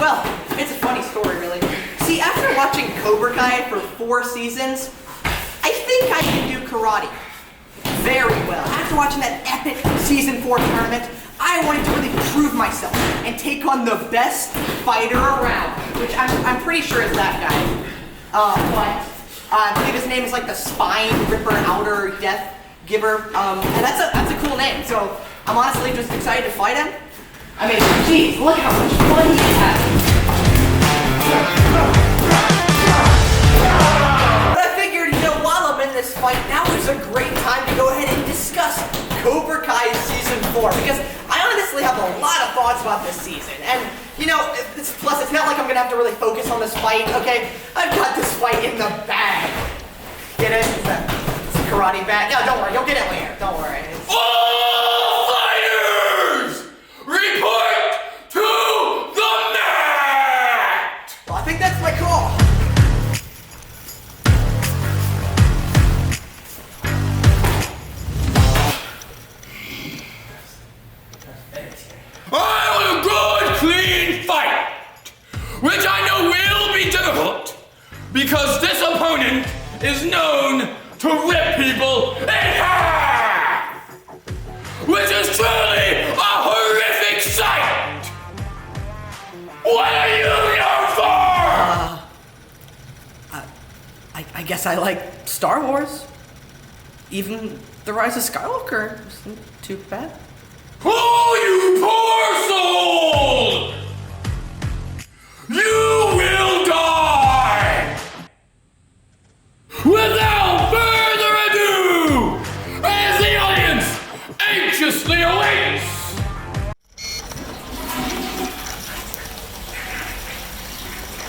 Well, it's a funny story, really. See, after watching Cobra Kai for 4 seasons, I think I can do karate very well. After watching that epic season 4 tournament, I wanted to really prove myself and take on the best fighter around, which I'm pretty sure is that guy. I believe his name is like the Spine Ripper Outer Death Giver, and that's a cool name. So I'm honestly just excited to fight him. I mean, geez, look how much fun he has. But I figured, while I'm in this fight, now is a great time to go ahead and discuss Cobra Kai Season 4, because I honestly have a lot of thoughts about this season. And, plus it's not like I'm gonna have to really focus on this fight, okay? I've got this fight in the bag. Get it? It's a karate bag. No, don't worry, you'll get it later. Don't worry. All fighters! Report to the mat! Well, I think that's my call. I want a good, clean fight, which I know will be difficult, because this opponent is known to rip people in half, which is truly a horrific sight. What are you known for? I guess I like Star Wars. Even The Rise of Skywalker isn't too bad. Oh, you poor soul! You will die! Without further ado, as the audience anxiously awaits,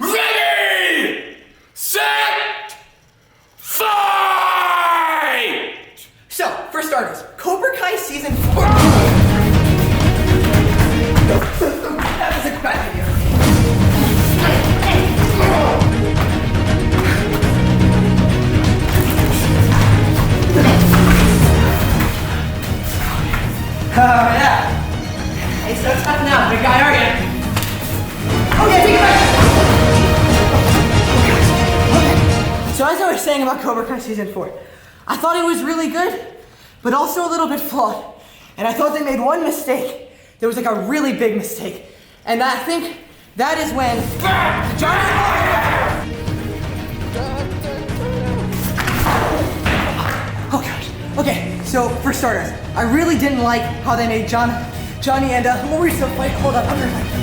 ready, set, fight! So, for starters, Cobra Kai Season 4. That was a bad idea. Yeah. Hey, so tough now, big guy, are you? Okay, take it back. Okay. So as I was saying about Cobra Kai Season 4, I thought it was really good, but also a little bit flawed. And I thought they made one mistake. There was like a really big mistake. And I think that is when Oh gosh. Okay, so for starters, I really didn't like how they made Johnny and Morita fight. Hold up, I'm gonna fight.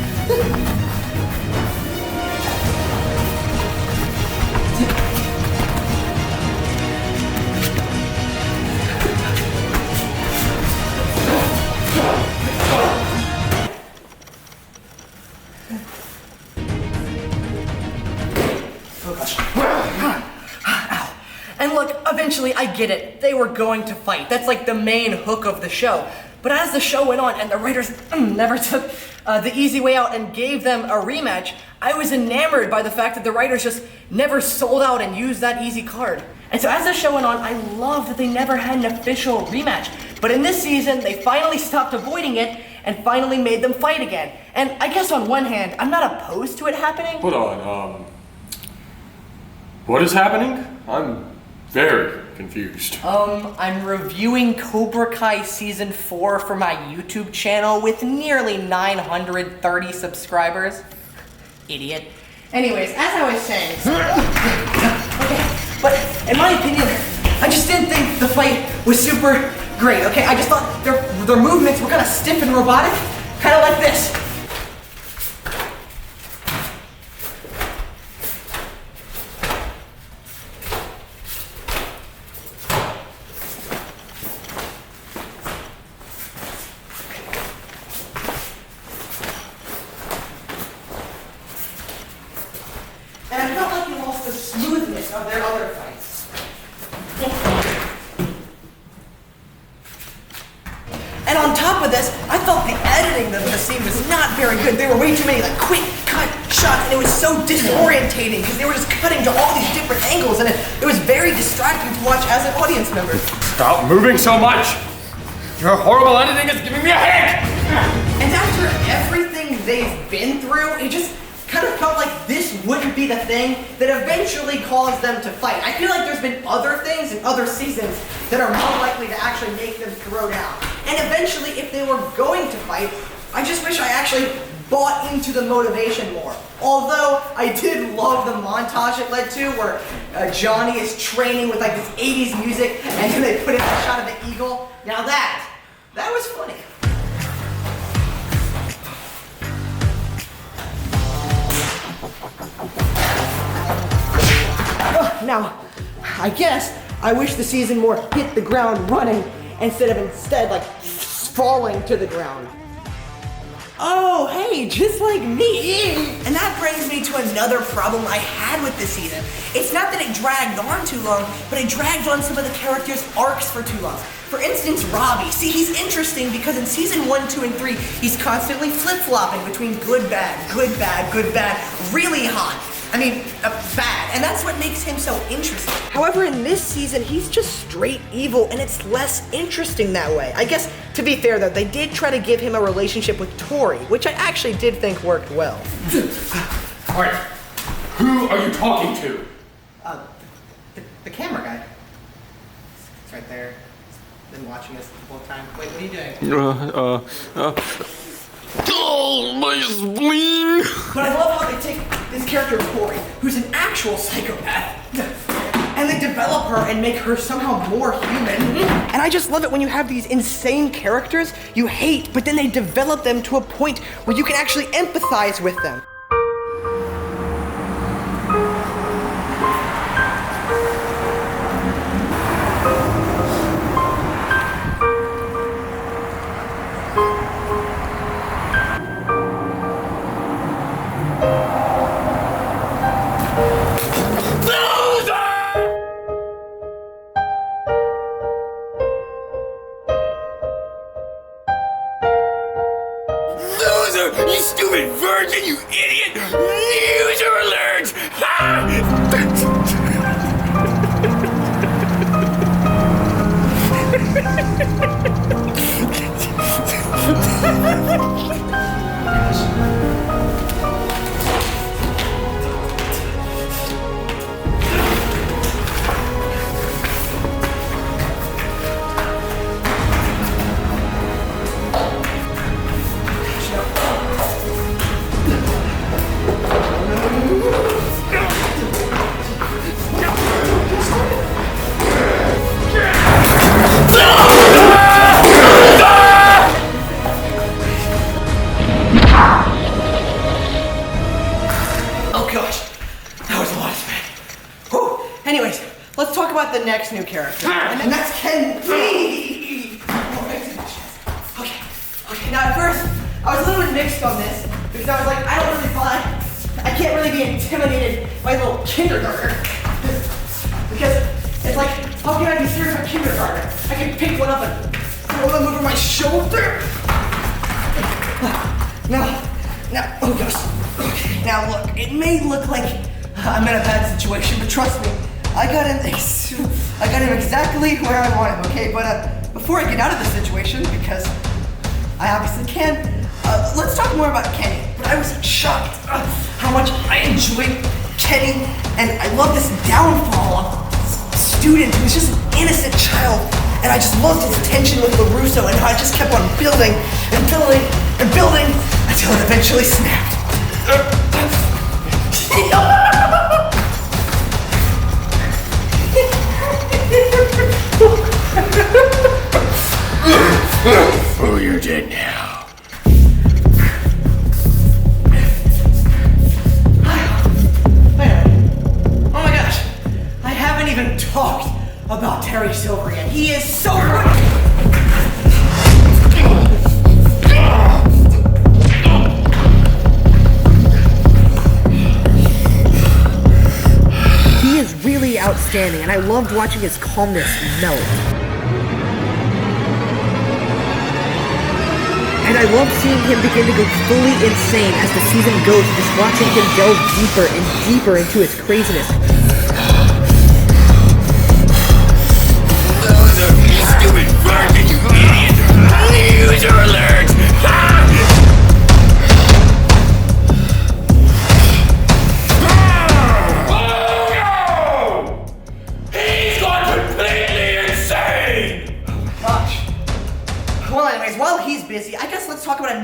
And look, eventually I get it. They were going to fight. That's like the main hook of the show. But as the show went on and the writers never took the easy way out and gave them a rematch, I was enamored by the fact that the writers just never sold out and used that easy card. And so as the show went on, I loved that they never had an official rematch. But in this season, they finally stopped avoiding it and finally made them fight again. And I guess on one hand, I'm not opposed to it happening. Hold on, what is happening? I'm very confused. I'm reviewing Cobra Kai Season 4 for my YouTube channel with nearly 930 subscribers. Idiot. Anyways, as I was saying, okay, but in my opinion, I just didn't think the fight was super great, okay? I just thought their movements were kind of stiff and robotic, kind of like this. And I felt like you lost the smoothness of their other fights. And on top of this, I felt the editing of the scene was not very good. There were way too many like quick cut shots, and it was so disorientating because they were just cutting to all these different angles, and it was very distracting to watch as an audience member. Stop moving so much! Your horrible editing is giving me a headache! And after everything they've been through, it just kind of felt like this wouldn't be the thing that eventually caused them to fight. I feel like there's been other things in other seasons that are more likely to actually make them throw down. And eventually, if they were going to fight, I just wish I actually bought into the motivation more. Although I did love the montage it led to where Johnny is training with like this 80s music and then they put in a shot of the eagle. Now that was funny. Now, I guess I wish the season more hit the ground running instead of like falling to the ground. Oh, hey, just like me. And that brings me to another problem I had with this season. It's not that it dragged on too long, but it dragged on some of the characters' arcs for too long. For instance, Robby. See, he's interesting because in season 1, 2, and 3, he's constantly flip-flopping between good, bad, really hot. I mean, bad, and that's what makes him so interesting. However, in this season, he's just straight evil, and it's less interesting that way. I guess, to be fair though, they did try to give him a relationship with Tory, which I actually did think worked well. Alright, who are you talking to? The camera guy. It's right there. He's been watching us the whole time. Wait, what are you doing? Oh, my spleen! But I love how they take this character Tory, who's an actual psychopath, and they develop her and make her somehow more human. And I just love it when you have these insane characters you hate, but then they develop them to a point where you can actually empathize with them. You stupid virgin, you idiot! User alert! The next new character, and that's Ken. Okay. Now at first, I was a little bit mixed on this because I was like, I can't really be intimidated by a little kindergartner because it's like, how can I be serious about kindergartner? I can pick one up and throw them over my shoulder. Now, oh gosh. Okay. Now look, it may look like I'm in a bad situation, but trust me. I got him exactly where I want him, okay? But before I get out of the situation, because I obviously can, let's talk more about Kenny. But I was shocked how much I enjoyed Kenny, and I love this downfall of a student who's just an innocent child, and I just loved his tension with LaRusso, and how I just kept on building until it eventually snapped. Oh, you're dead now. Oh my gosh, I haven't even talked about Terry Silver yet. He is so good. He is really outstanding, and I loved watching his calmness melt. And I love seeing him begin to go fully insane as the season goes, just watching him delve deeper and deeper into his craziness. You stupid virgin, you idiot! User alert!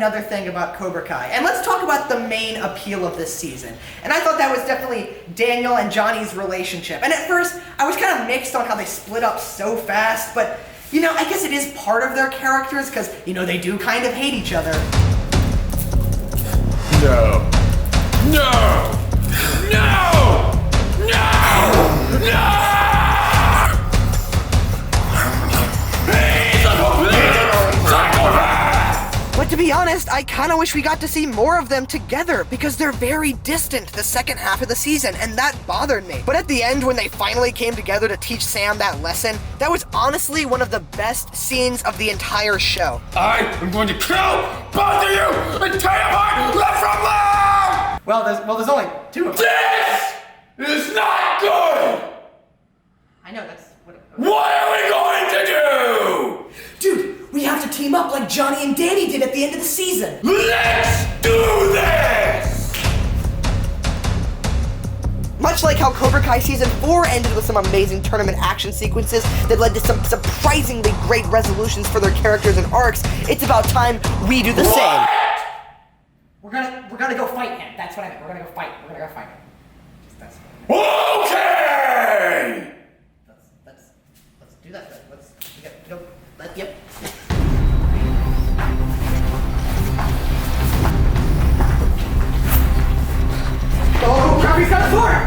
another thing about Cobra Kai. And let's talk about the main appeal of this season. And I thought that was definitely Daniel and Johnny's relationship. And at first, I was kind of mixed on how they split up so fast, but, you know, I guess it is part of their characters, because, you know, they do kind of hate each other. No. No! No! No! No! But to be honest, I kind of wish we got to see more of them together, because they're very distant the second half of the season, and that bothered me. But at the end, when they finally came together to teach Sam that lesson, that was honestly one of the best scenes of the entire show. I am going to kill both of you and tear you apart left from left! Well, there's only two of them. This is not good! I know, that's what... What are we going to do? Dude, we have to team up like Johnny and Danny did at the end of the season. Let's do this! Much like how Cobra Kai Season 4 ended with some amazing tournament action sequences that led to some surprisingly great resolutions for their characters and arcs, it's about time we do the same. We're gonna go fight him. That's what I meant. We're gonna go fight him. Okay! Let's do that then. Yep. Oh, crap, he's got a sword!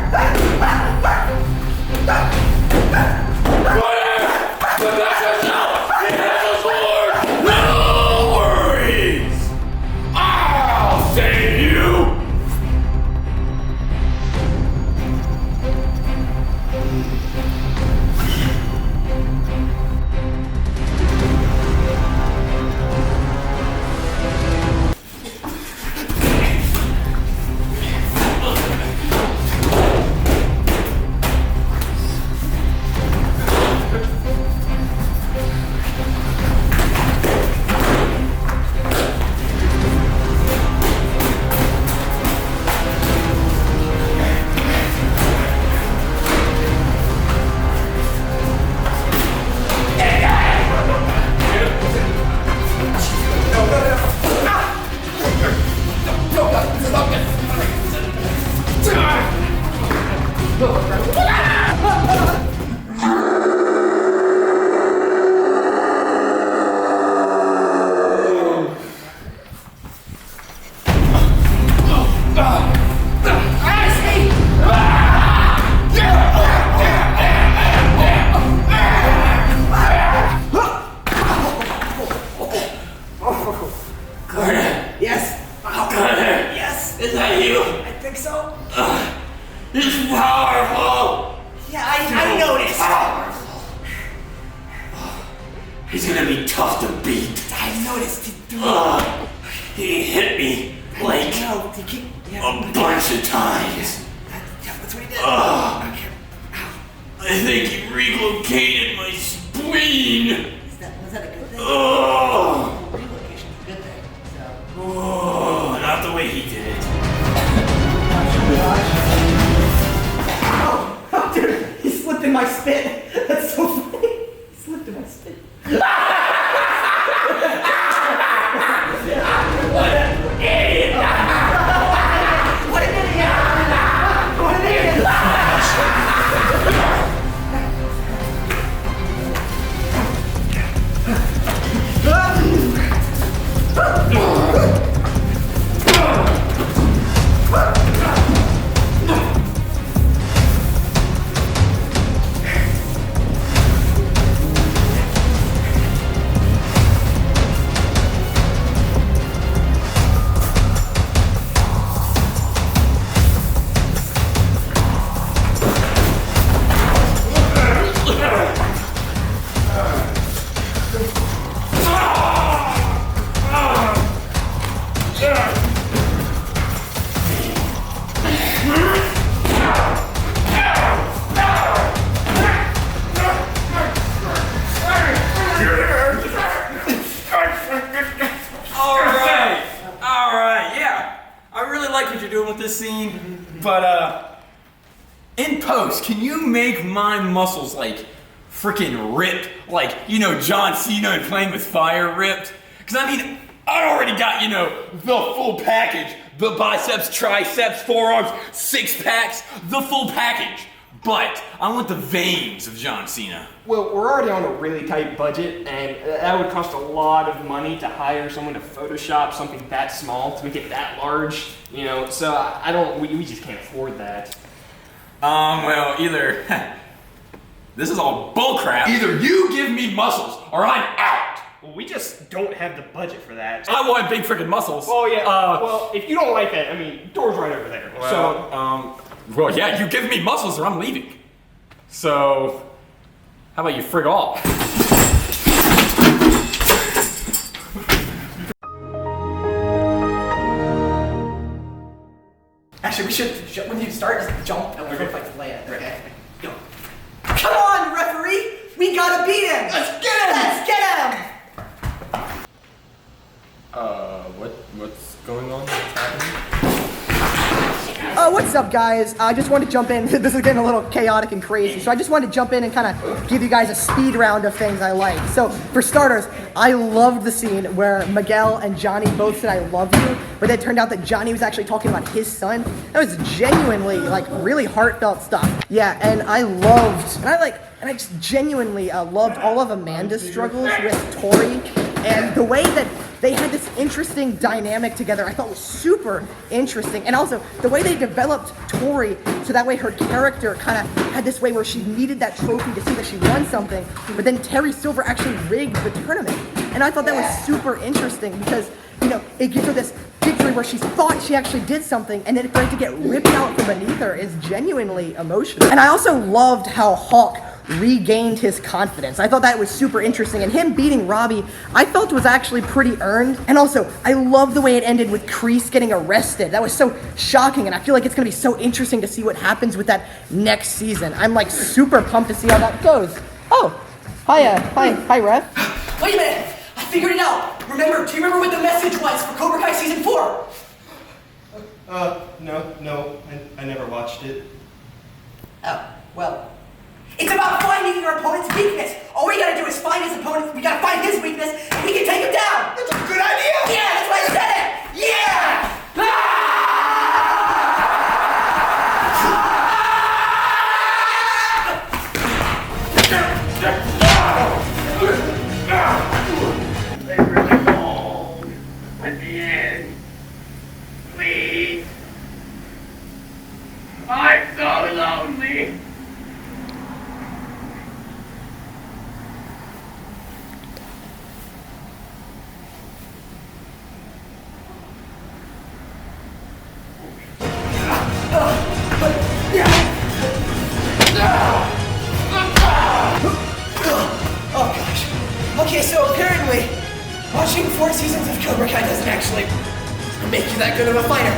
No worries! I'll save you! Can you make my muscles like freaking ripped? Like, you know, John Cena and Playing with Fire ripped? Because I mean, I already got, the full package. The biceps, triceps, forearms, six packs, the full package. But I want the veins of John Cena. Well, we're already on a really tight budget, and that would cost a lot of money to hire someone to Photoshop something that small to make it that large, so we just can't afford that. Well, either this is all bullcrap. Either you give me muscles or I'm out. Well, we just don't have the budget for that. I want big freaking muscles. Oh yeah. Well, if you don't like that, door's right over there. Well, yeah, you give me muscles or I'm leaving. So, how about you frig off? Actually, we should, when you start, just jump and we're gonna fight to lay it, okay? Go. Come on, referee! We gotta beat him! Let's get him! Let's get him! What's going on? What's happening? What's up, guys? I just wanted to jump in. This is getting a little chaotic and crazy, so I just wanted to jump in and kind of give you guys a speed round of things I like. So, for starters, I loved the scene where Miguel and Johnny both said I love you, but it turned out that Johnny was actually talking about his son. That was genuinely, really heartfelt stuff. Yeah, and I just genuinely loved all of Amanda's struggles with Tory, and the way that they had this interesting dynamic together I thought was super interesting. And also, the way they developed Tory so that way her character kind of had this way where she needed that trophy to see that she won something, but then Terry Silver actually rigged the tournament. And I thought that was super interesting because, it gives her this victory where she thought she actually did something, and then for it to get ripped out from beneath her is genuinely emotional. And I also loved how Hawk regained his confidence. I thought that was super interesting, and him beating Robby, I felt was actually pretty earned. And also, I love the way it ended with Kreese getting arrested. That was so shocking, and I feel like it's gonna be so interesting to see what happens with that next season. I'm super pumped to see how that goes. Oh, hi, Ref. Wait a minute, I figured it out. Do you remember what the message was for Cobra Kai Season 4? No, I never watched it. Oh, well. It's about finding your opponent's weakness. All we gotta do is find his opponent, we gotta find his weakness, and we can take him down! That's a good idea! Yeah, that's why I said it! Yeah! They really long at the end. Please. I'm so lonely. Oh gosh. Okay, so apparently, watching 4 seasons of Cobra Kai doesn't actually make you that good of a fighter.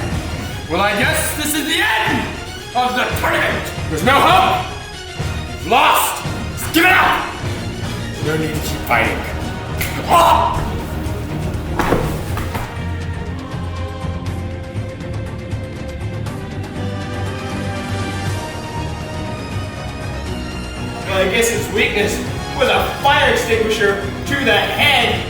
Well, I guess this is the end of the tournament. There's no hope. You've lost. Just give it up. No need to keep fighting. Ah! I guess his weakness was a fire extinguisher to the head.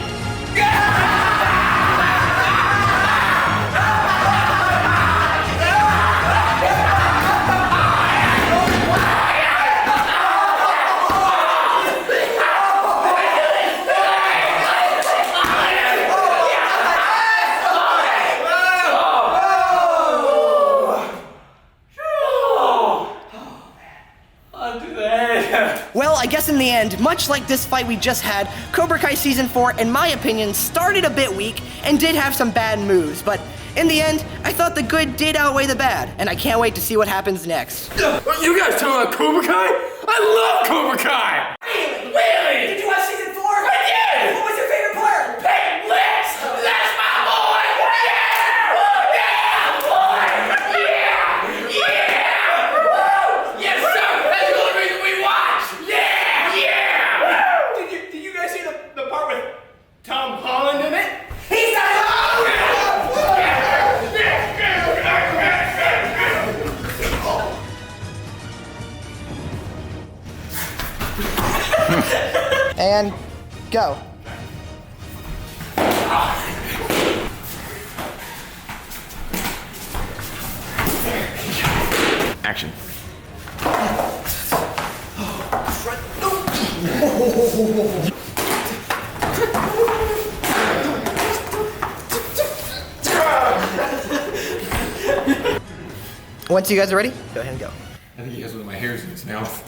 Well, I guess in the end, much like this fight we just had, Cobra Kai Season 4, in my opinion, started a bit weak and did have some bad moves, but in the end, I thought the good did outweigh the bad, and I can't wait to see what happens next. You guys talking about Cobra Kai? I love Cobra Kai! Really? Did you watch Season 4? I did! What was your favorite part? Peyton List! That's my boy! Yeah! Yeah, boy! Yeah! Yeah! Woo! Yes, sir! That's the only reason we watch! Yeah! Yeah! Did you guys see the part with Tom Holland in it? He's not And go. action. Once you guys are ready, go ahead and go. I think he has one of my hairs in his mouth.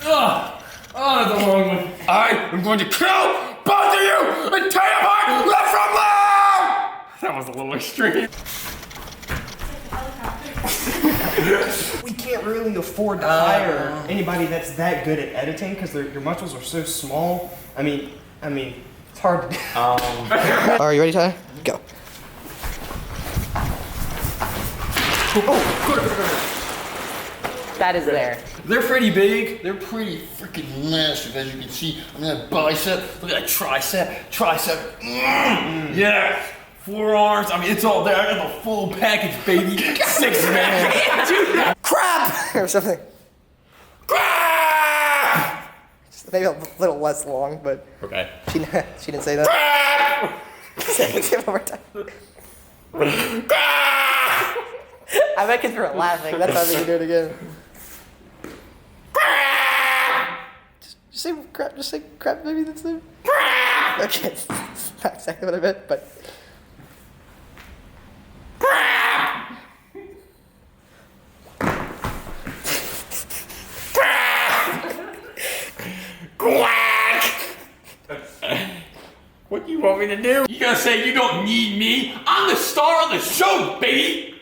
Ugh! Oh, that's the wrong one. I am going to kill both of you and tear you apart left from left! That was a little extreme. We can't really afford to hire anybody that's that good at editing because your muscles are so small. I mean, it's hard to do. Are you ready, Tyler? Go. That is there. They're pretty big. They're pretty freaking massive, as you can see. I mean, that bicep. Look at that tricep. Yeah. Forearms. I mean, it's all there. I got the full package, baby. 6 man. Crap! Or something. Crap! Maybe a little less long, but Okay. she didn't say that. Crap! Say it one more time. Crap! I bet kids were laughing. That's how they can do it again. Just say crap. Just say crap. Maybe that's it. Okay, it's not exactly what I meant, but. Quack! What do you want me to do? You gonna say you don't need me? I'm the star of the show, baby!